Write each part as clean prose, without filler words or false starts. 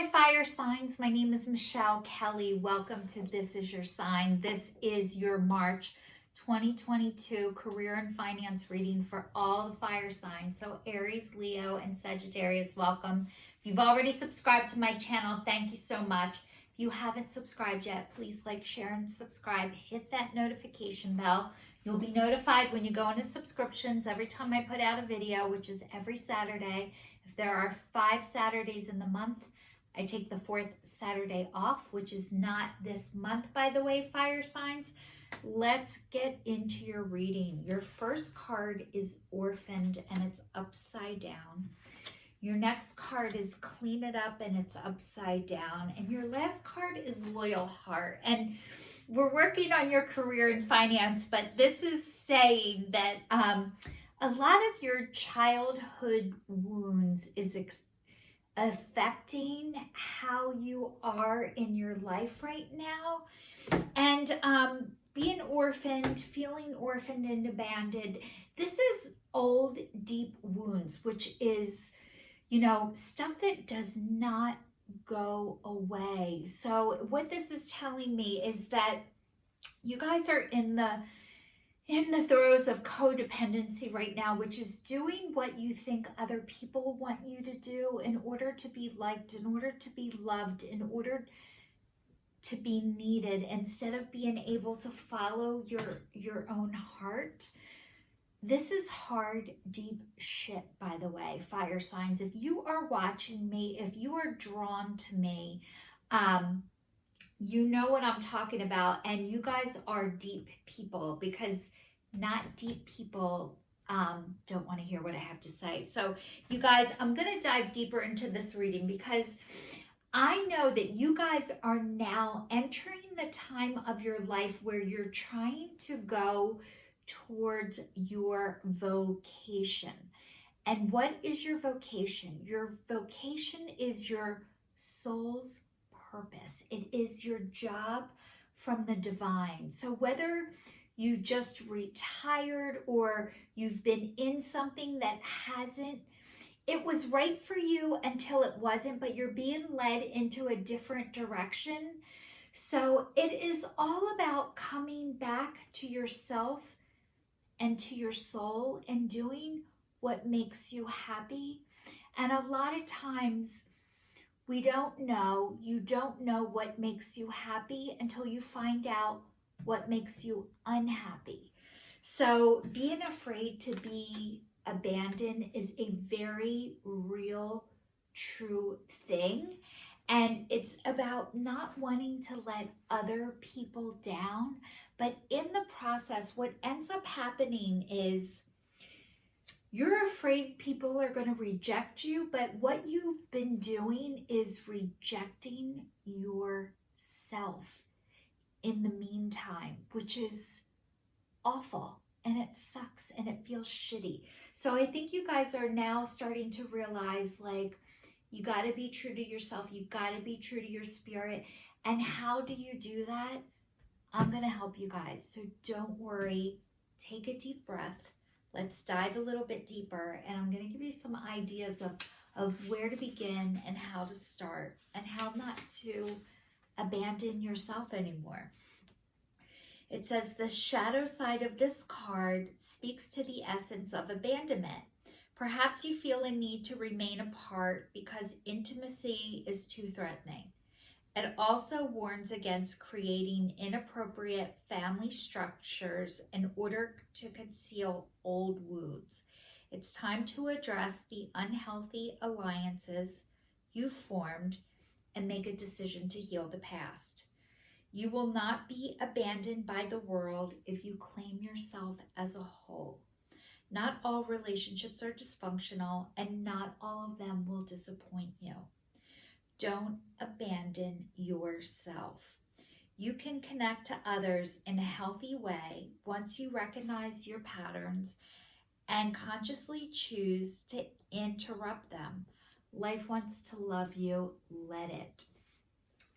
Hi, fire signs. My name is Michelle Kelly. Welcome to This Is Your Sign. This is your March 2022 career and finance reading for all the fire signs. So Aries, Leo, and Sagittarius, welcome. If you've already subscribed to my channel, thank you so much. If you haven't subscribed yet, please like, share, and subscribe. Hit that notification bell. You'll be notified when you go into subscriptions every time I put out a video, which is every Saturday. If there are 5 Saturdays in the month, I take the 4th Saturday off, which is not this month, by the way, fire signs. Let's get into your reading. Your first card is Orphaned, and it's upside down. Your next card is Clean It Up, and it's upside down. And your last card is Loyal Heart. And we're working on your career and finance, but this is saying that a lot of your childhood wounds is affecting how you are in your life right now. And being orphaned, feeling orphaned and abandoned, this is old, deep wounds, which is, stuff that does not go away. So what this is telling me is that you guys are in the throes of codependency right now, which is doing what you think other people want you to do in order to be liked, in order to be loved, in order to be needed, instead of being able to follow your own heart. This is hard, deep shit, by the way, fire signs. If you are watching me, if you are drawn to me, you know what I'm talking about, and you guys are deep people, because not deep people don't want to hear what I have to say. So you guys, I'm going to dive deeper into this reading, because I know that you guys are now entering the time of your life where you're trying to go towards your vocation. And what is your vocation? Your vocation is your soul's purpose. It is your job from the divine. So whether you just retired or you've been in something that it was right for you until it wasn't, but you're being led into a different direction. So it is all about coming back to yourself and to your soul and doing what makes you happy. And a lot of times you don't know what makes you happy until you find out what makes you unhappy. So being afraid to be abandoned is a very real, true thing. And it's about not wanting to let other people down. But in the process, what ends up happening is you're afraid people are going to reject you, but what you've been doing is rejecting yourself in the meantime, which is awful, and it sucks, and it feels shitty. So I think you guys are now starting to realize, like, you got to be true to yourself. You got to be true to your spirit. And how do you do that? I'm going to help you guys. So don't worry. Take a deep breath. Let's dive a little bit deeper, and I'm going to give you some ideas of where to begin and how to start and how not to abandon yourself anymore. It says the shadow side of this card speaks to the essence of abandonment. Perhaps you feel a need to remain apart because intimacy is too threatening. It also warns against creating inappropriate family structures in order to conceal old wounds. It's time to address the unhealthy alliances you formed and make a decision to heal the past. You will not be abandoned by the world if you claim yourself as a whole. Not all relationships are dysfunctional, and not all of them will disappoint you. Don't abandon yourself. You can connect to others in a healthy way once you recognize your patterns and consciously choose to interrupt them. Life wants to love you, let it.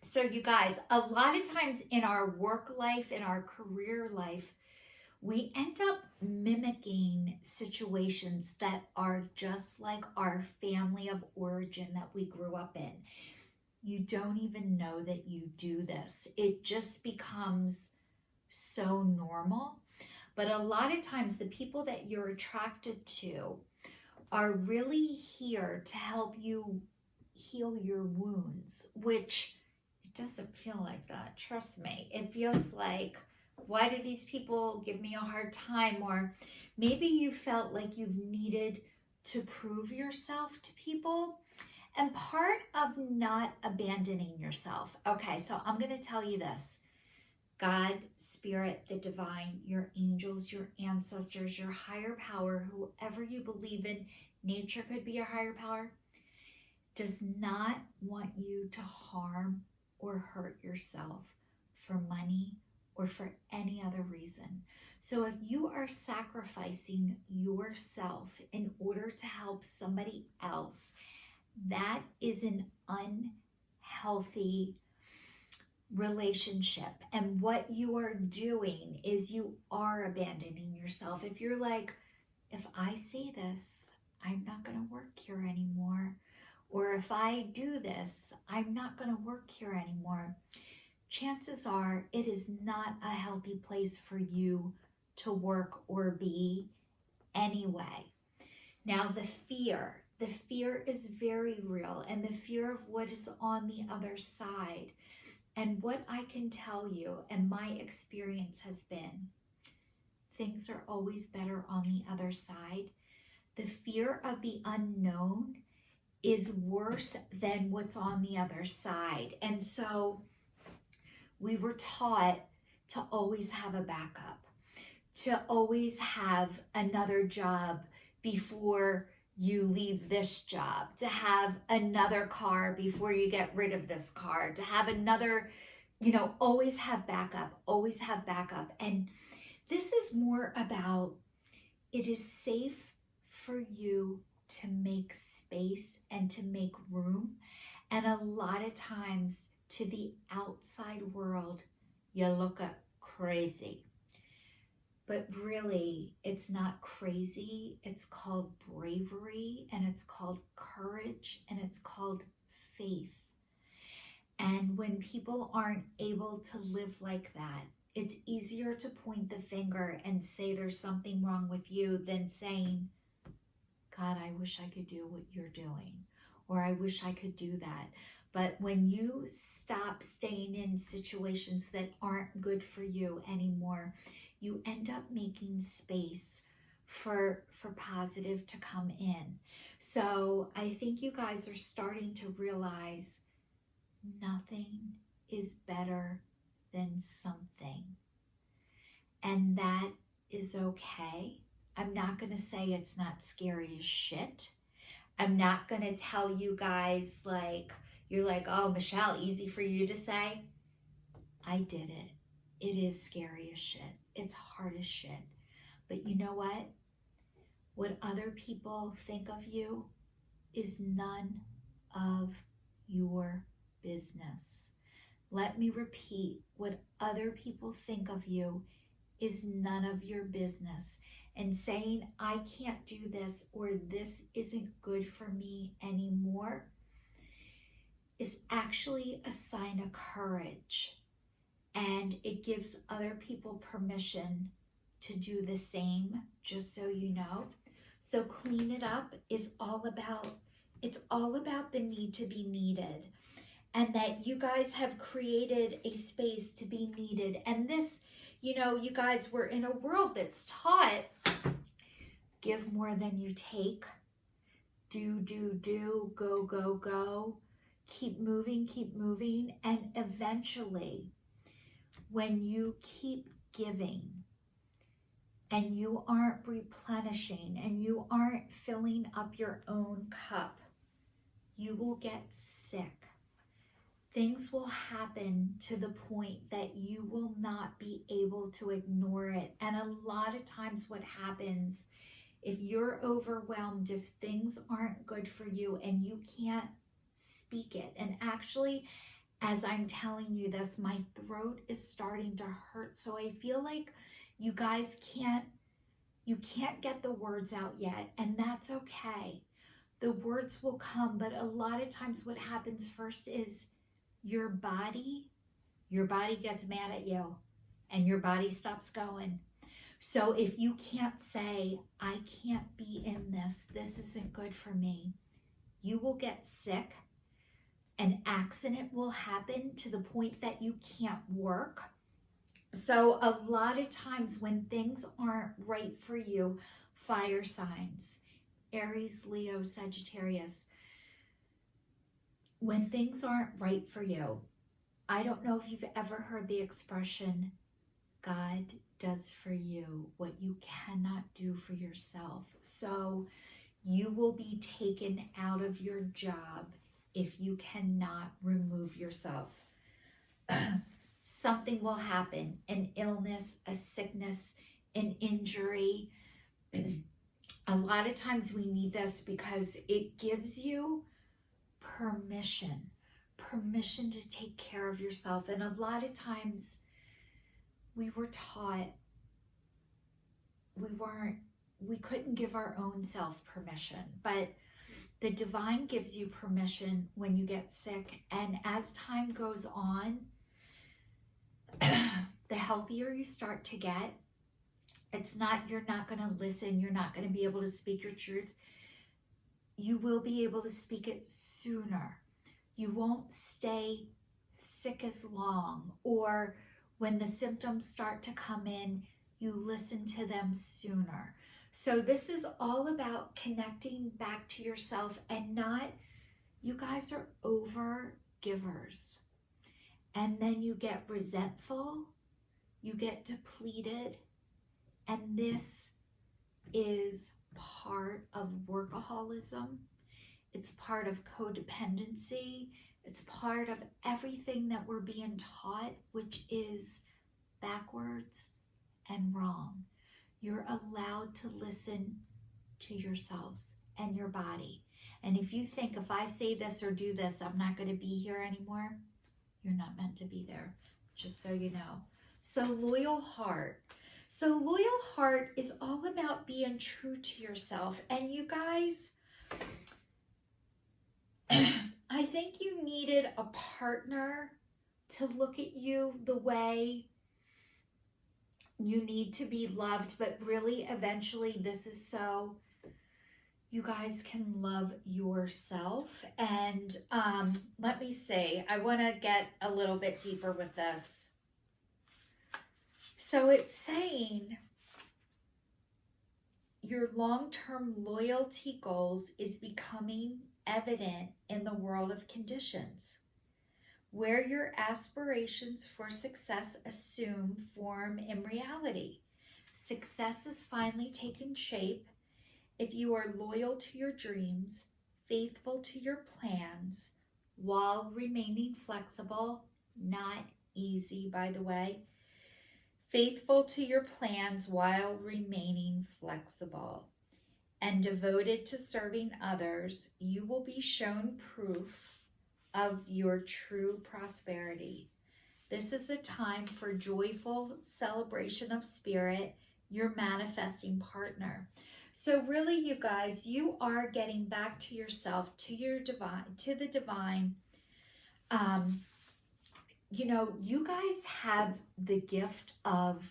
So you guys, a lot of times in our work life, in our career life, we end up mimicking situations that are just like our family of origin that we grew up in. you don't even know that you do this. It just becomes so normal. But a lot of times, the people that you're attracted to are really here to help you heal your wounds, which it doesn't feel like that. Trust me. It feels like, why do these people give me a hard time? Or maybe you felt like you've needed to prove yourself to people. And part of not abandoning yourself. Okay, so I'm going to tell you this. God, Spirit, the divine, your angels, your ancestors, your higher power, whoever you believe in, nature could be your higher power, does not want you to harm or hurt yourself for money or for any other reason. So if you are sacrificing yourself in order to help somebody else, that is an unhealthy relationship. And what you are doing is you are abandoning yourself. If you're like, if I say this, I'm not going to work here anymore. Or if I do this, I'm not going to work here anymore. Chances are it is not a healthy place for you to work or be anyway. Now, the fear is very real, and the fear of what is on the other side. And what I can tell you, and my experience has been, things are always better on the other side. The fear of the unknown is worse than what's on the other side. And so we were taught to always have a backup, to always have another job before you leave this job, to have another car before you get rid of this car, to have another, always have backup, always have backup. And this is more about, it is safe for you to make space and to make room. And a lot of times to the outside world, you look crazy. But really, it's not crazy. It's called bravery, and it's called courage, and it's called faith. And when people aren't able to live like that, it's easier to point the finger and say there's something wrong with you than saying, God, I wish I could do what you're doing, or I wish I could do that. But when you stop staying in situations that aren't good for you anymore, you end up making space for positive to come in. So I think you guys are starting to realize nothing is better than something. And that is okay. I'm not going to say it's not scary as shit. I'm not going to tell you guys like, you're like, oh, Michelle, easy for you to say. I did it. It is scary as shit. It's hard as shit. But you know what? What other people think of you is none of your business. Let me repeat, what other people think of you is none of your business. And saying, I can't do this, or this isn't good for me anymore, is actually a sign of courage. And it gives other people permission to do the same, just so you know. So Clean It Up is all about, it's all about the need to be needed. And that you guys have created a space to be needed. And this, you guys were in a world that's taught, give more than you take, do, go, go, keep moving. And eventually, when you keep giving and you aren't replenishing and you aren't filling up your own cup, you will get sick. Things will happen to the point that you will not be able to ignore it. And a lot of times what happens, if you're overwhelmed, if things aren't good for you and you can't speak it, and actually, as I'm telling you this, my throat is starting to hurt. So I feel like you guys can't get the words out yet, and that's okay. The words will come, but a lot of times what happens first is your body gets mad at you and your body stops going. So if you can't say, I can't be in this isn't good for me, you will get sick. An accident will happen to the point that you can't work. So a lot of times when things aren't right for you, fire signs, Aries, Leo, Sagittarius, when things aren't right for you, I don't know if you've ever heard the expression, God does for you what you cannot do for yourself. So you will be taken out of your job if you cannot remove yourself. Something will happen, an illness, a sickness, an injury. A lot of times we need this because it gives you permission to take care of yourself. And a lot of times we were taught we couldn't give our own self permission, but the divine gives you permission when you get sick. And as time goes on, the healthier you start to get, you're not going to listen. You're not going to be able to speak your truth. You will be able to speak it sooner. You won't stay sick as long, or when the symptoms start to come in, you listen to them sooner. So this is all about connecting back to yourself and not, you guys are over givers. And then you get resentful, you get depleted, and this is part of workaholism. It's part of codependency. It's part of everything that we're being taught, which is backwards and wrong. You're allowed to listen to yourselves and your body. And if you think, if I say this or do this, I'm not going to be here anymore, you're not meant to be there, just so you know. So loyal heart. So loyal heart is all about being true to yourself. And you guys, I think you needed a partner to look at you the way you need to be loved, but really eventually this is so you guys can love yourself. And let me see, I want to get a little bit deeper with this. So it's saying your long-term loyalty goals is becoming evident in the world of conditions, where your aspirations for success assume form in reality. Success is finally taking shape if you are loyal to your dreams, faithful to your plans, while remaining flexible. Not easy, by the way. Faithful to your plans while remaining flexible and devoted to serving others, you will be shown proof of your true prosperity. This is a time for joyful celebration of spirit, your manifesting partner. So really, you guys, you are getting back to yourself, to your divine, to the divine. You know, you guys have the gift of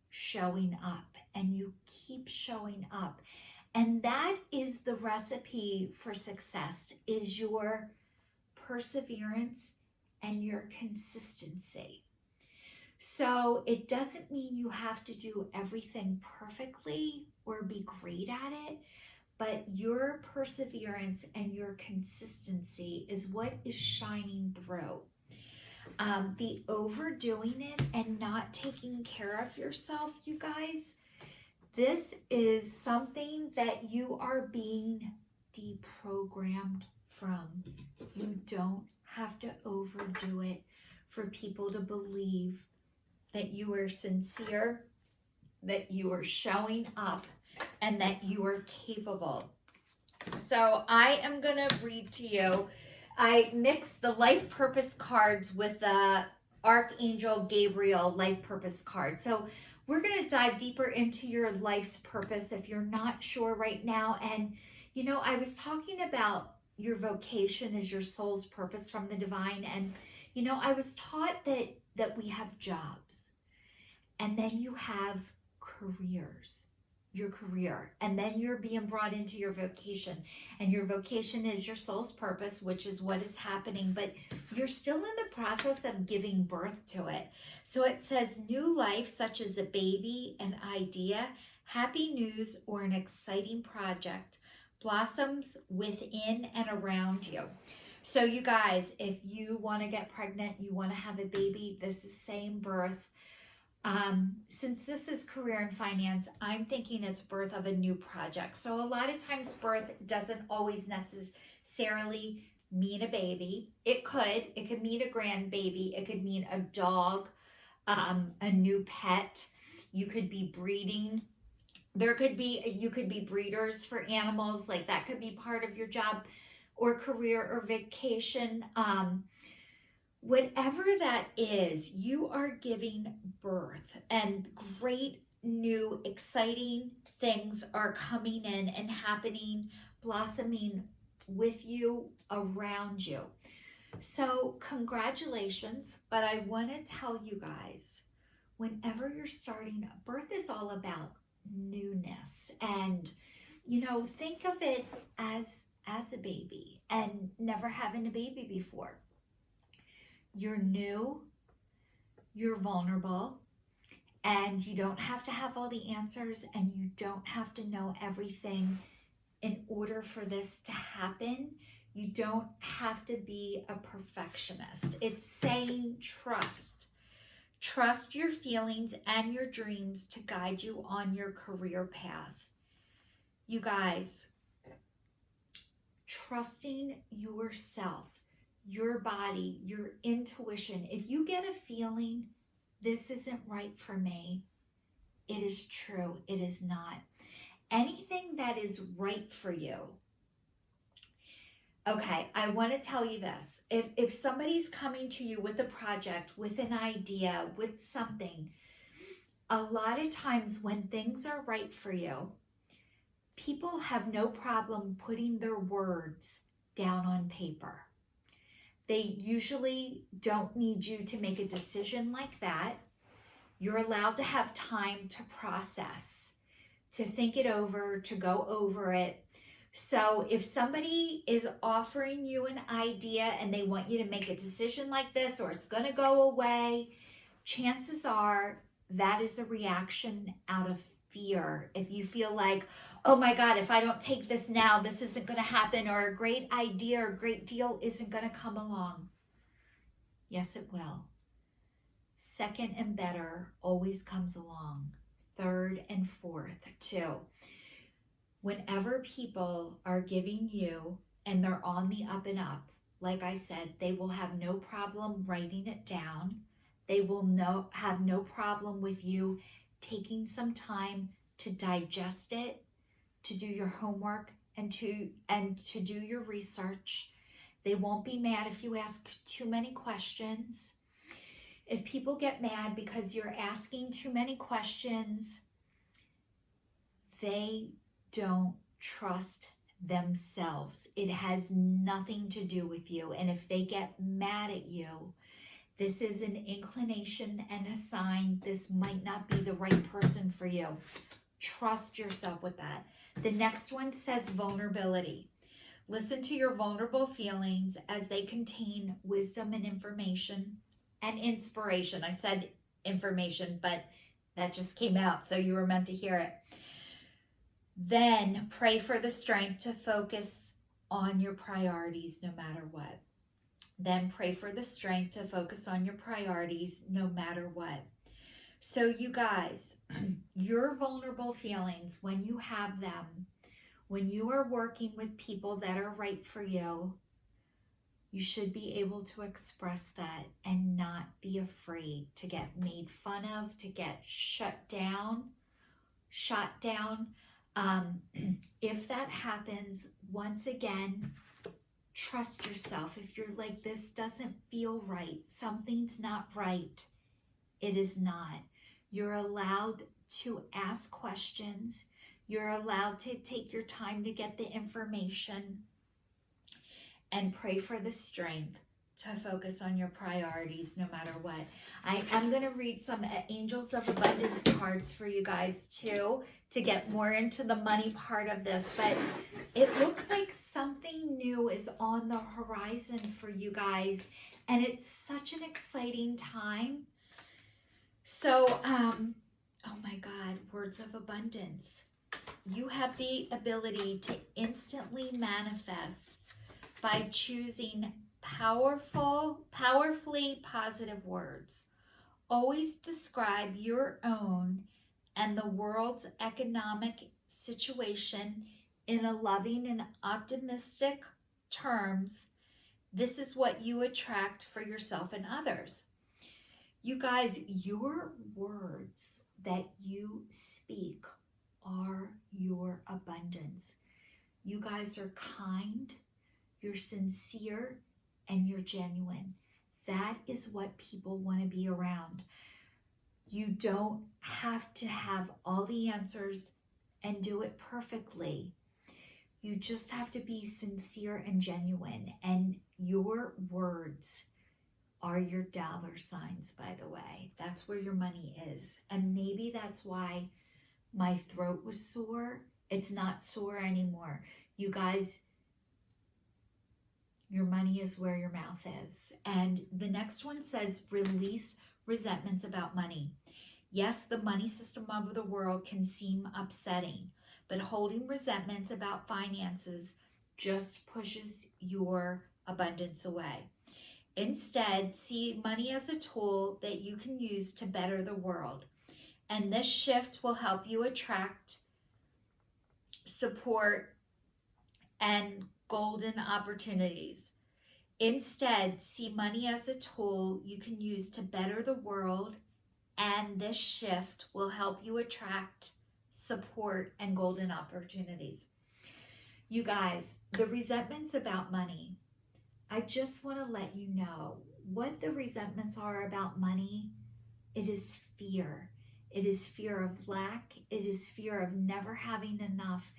showing up, and you keep showing up. And that is the recipe for success, is your perseverance and your consistency. So it doesn't mean you have to do everything perfectly or be great at it, but your perseverance and your consistency is what is shining through. The overdoing it and not taking care of yourself, you guys, this is something that you are being deprogrammed from. You don't have to overdo it for people to believe that you are sincere, that you are showing up, and that you are capable. So I am going to read to you. I mixed the life purpose cards with the Archangel Gabriel life purpose card. So we're going to dive deeper into your life's purpose if you're not sure right now. And, you know, I was talking about, your vocation is your soul's purpose from the divine. And, you know, I was taught that we have jobs, and then you have careers, your career, and then you're being brought into your vocation, and your vocation is your soul's purpose, which is what is happening, but you're still in the process of giving birth to it. So it says new life, such as a baby, an idea, happy news, or an exciting project blossoms within and around you. So you guys, if you want to get pregnant, you want to have a baby, this is saying birth. Since this is career and finance, I'm thinking it's birth of a new project. So a lot of times birth doesn't always necessarily mean a baby. It could mean a grandbaby. It could mean a dog, a new pet. You could be breeding. You could be breeders for animals. Like that could be part of your job or career or vacation. Whatever that is, you are giving birth, and great new exciting things are coming in and happening, blossoming with you, around you. So congratulations, but I want to tell you guys, whenever you're starting, birth is all about newness. And, you know, think of it as a baby and never having a baby before. You're new, you're vulnerable, and you don't have to have all the answers, and you don't have to know everything in order for this to happen. You don't have to be a perfectionist. It's saying trust. Trust your feelings and your dreams to guide you on your career path. You guys, trusting yourself, your body, your intuition. If you get a feeling, this isn't right for me, it is true, it is not. Anything that is right for you. Okay, I want to tell you this. If somebody's coming to you with a project, with an idea, with something, a lot of times when things are right for you, people have no problem putting their words down on paper. They usually don't need you to make a decision like that. You're allowed to have time to process, to think it over, to go over it. So if somebody is offering you an idea and they want you to make a decision like this, or it's going to go away, chances are that is a reaction out of fear. If you feel like, oh my God, if I don't take this now, this isn't going to happen, or a great idea or a great deal isn't going to come along. Yes, it will. Second and better always comes along. Third and fourth too. Whenever people are giving you and they're on the up and up, like I said, they will have no problem writing it down. They will have no problem with you taking some time to digest it, to do your homework, and to do your research. They won't be mad if you ask too many questions. If people get mad because you're asking too many questions, they don't trust themselves. It has nothing to do with you. And if they get mad at you, this is an inclination and a sign this might not be the right person for you. Trust yourself with that. The next one says vulnerability. Listen to your vulnerable feelings as they contain wisdom and information and inspiration. I said information, but that just came out, so you were meant to hear it. Then pray for the strength to focus on your priorities no matter what. Then pray for the strength to focus on your priorities no matter what. So you guys, your vulnerable feelings, when you have them, when you are working with people that are right for you, you should be able to express that and not be afraid to get made fun of, to get shut down. If that happens, once again, trust yourself. If you're like, this doesn't feel right, something's not right, it is not. You're allowed to ask questions. You're allowed to take your time to get the information. and pray for the strength to focus on your priorities no matter what. I am going to read some Angels of Abundance cards for you guys too, to get more into the money part of this, but it looks like something new is on the horizon for you guys, and it's such an exciting time. So, oh my God, words of abundance. You have the ability to instantly manifest by choosing powerfully positive words. Always describe your own and the world's economic situation in a loving and optimistic terms. This is what you attract for yourself and others. You guys, your words that you speak are your abundance. You guys are kind, you're sincere, and you're genuine. That is what people want to be around. You don't have to have all the answers and do it perfectly. You just have to be sincere and genuine. And your words are your dollar signs, by the way. That's where your money is. And maybe that's why my throat was sore. It's not sore anymore. You guys, your money is where your mouth is. And the next one says, release resentments about money. Yes, the money system of the world can seem upsetting, but holding resentments about finances just pushes your abundance away. Instead, see money as a tool that you can use to better the world. And this shift will help you attract support and golden opportunities. Instead, see money as a tool you can use to better the world, and this shift will help you attract support and golden opportunities. You guys, the resentments about money, I just want to let you know what the resentments are about money. It is fear. It is fear of lack. It is fear of never having enough.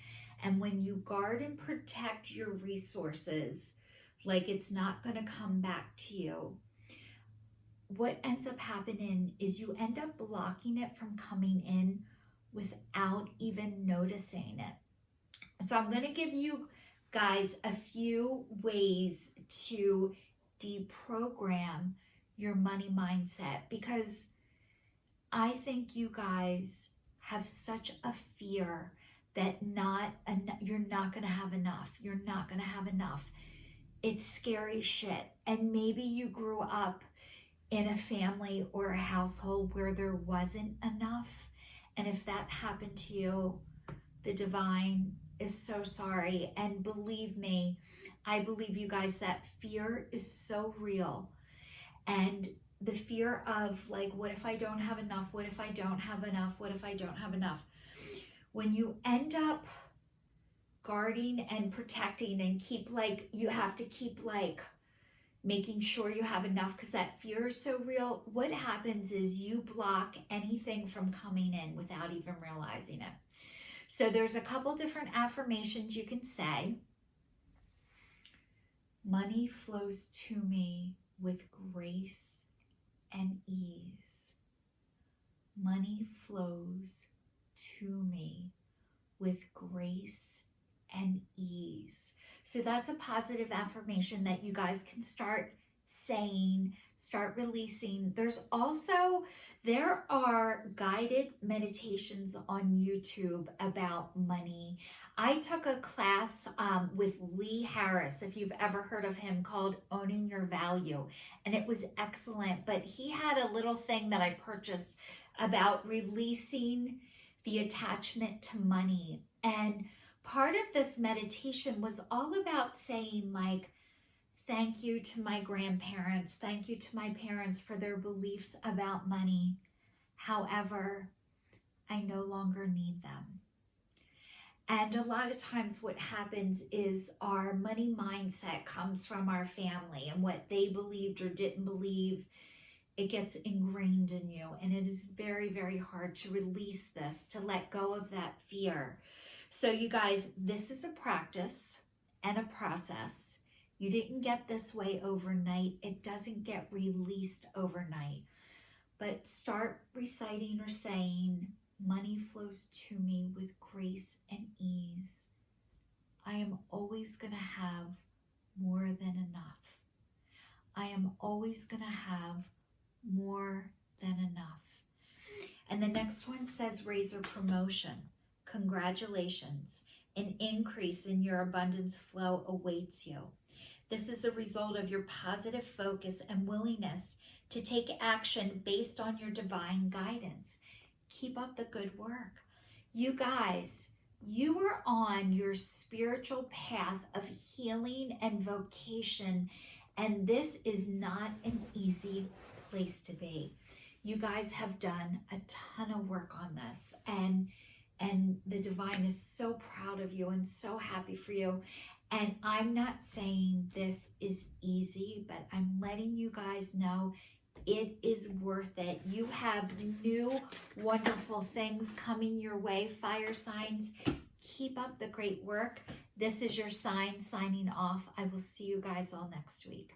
And when you guard and protect your resources, like it's not going to come back to you, what ends up happening is you end up blocking it from coming in without even noticing it. So I'm going to give you guys a few ways to deprogram your money mindset, because I think you guys have such a fear that you're not going to have enough. You're not going to have enough. It's scary shit. And maybe you grew up in a family or a household where there wasn't enough. And if that happened to you, the divine is so sorry. And believe me, I believe you guys, that fear is so real. And the fear of like, what if I don't have enough? What if I don't have enough? What if I don't have enough? When you end up guarding and protecting and you have to keep making sure you have enough because that fear is so real, what happens is you block anything from coming in without even realizing it. So there's a couple different affirmations you can say. Money flows to me with grace and ease. Money flows to me with grace and ease. So that's a positive affirmation that you guys can start saying, start releasing. There are guided meditations on YouTube about money. I took a class with Lee Harris, if you've ever heard of him, called Owning Your Value. And it was excellent. But he had a little thing that I purchased about releasing the attachment to money. And part of this meditation was all about saying thank you to my grandparents, thank you to my parents for their beliefs about money. However, I no longer need them. And a lot of times what happens is our money mindset comes from our family and what they believed or didn't believe. It gets ingrained in you, and it is very, very hard to release this, to let go of that fear. So you guys, this is a practice and a process. You didn't get this way overnight. It doesn't get released overnight. But start reciting or saying, money flows to me with grace and ease. I am always going to have more than enough. I am always going to have more than enough. And the next one says raise or promotion. Congratulations. An increase in your abundance flow awaits you. This is a result of your positive focus and willingness to take action based on your divine guidance. Keep up the good work. You guys, you are on your spiritual path of healing and vocation, and this is not an easy place to be. You guys have done a ton of work on this, and the divine is so proud of you and so happy for you. And I'm not saying this is easy, but I'm letting you guys know it is worth it. You have new wonderful things coming your way, fire signs. Keep up the great work. This is your sign signing off. I will see you guys all next week.